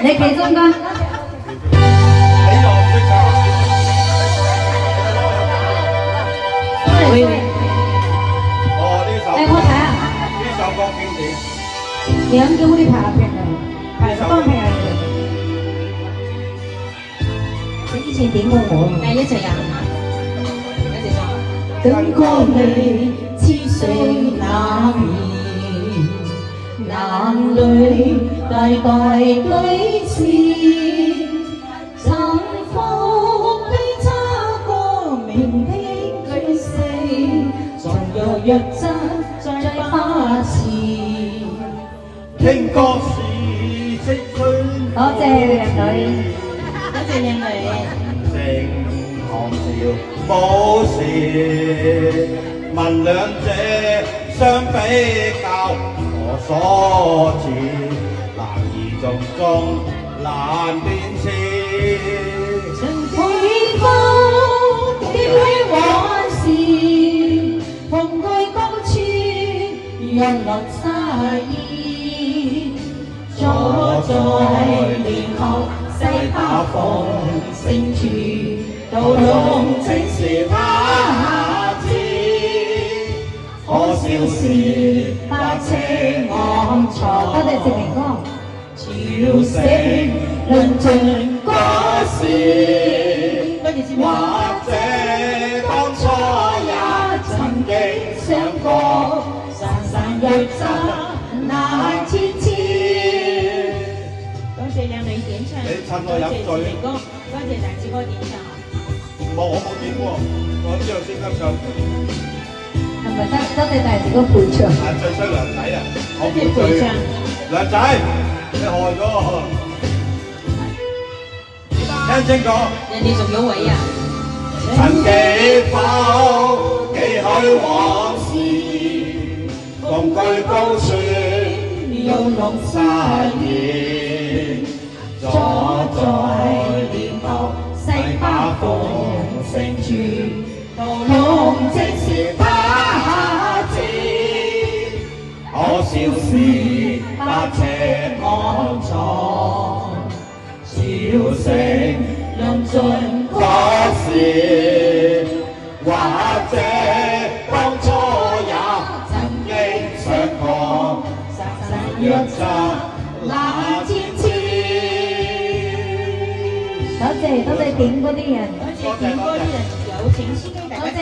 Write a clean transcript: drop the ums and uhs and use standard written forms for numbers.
你企中間。你又唔識唱？哦，呢首我睇下。呢首歌經典。兩叫我哋排平啊，排幫平啊。你以前點過我？誒一齊啊！一齊唱。等過你似水冷面，眼淚大大堆刺，曾伏的差過明的句式，仲若若真再巴士。聽歌是即吹，多謝靚女，多謝靚女。靜談笑冇事，問兩者相比較，我所指難以從中難辨識。曾配方的虛往事，蓬蓋高處，日落沙意。坐在簾後，西巴房聲處，到龍正是他知。可笑是百尺昂藏，多謝謝明哥。潮聲論盡嗰時，或者當初也曾經想過，散散若真難千次。多謝靚女點唱，你趁我飲醉，多謝大志哥點唱。冇，我冇點喎，我知道先得唱。係咪多謝大志哥陪唱？最衰梁仔啊，我唔醉。梁仔，你害咗我。聽清楚。人哋仲有位啊！曾幾否記許往事，共居高處，又弄沙意，坐在簾後，西巴房聲處，到龍正是他知。可笑是百尺安藏，笑聲論盡嗰時，或者當初也曾經想過，散散若真難千次。多謝點嗰啲人，多謝點嗰啲人有請司機大家。多謝。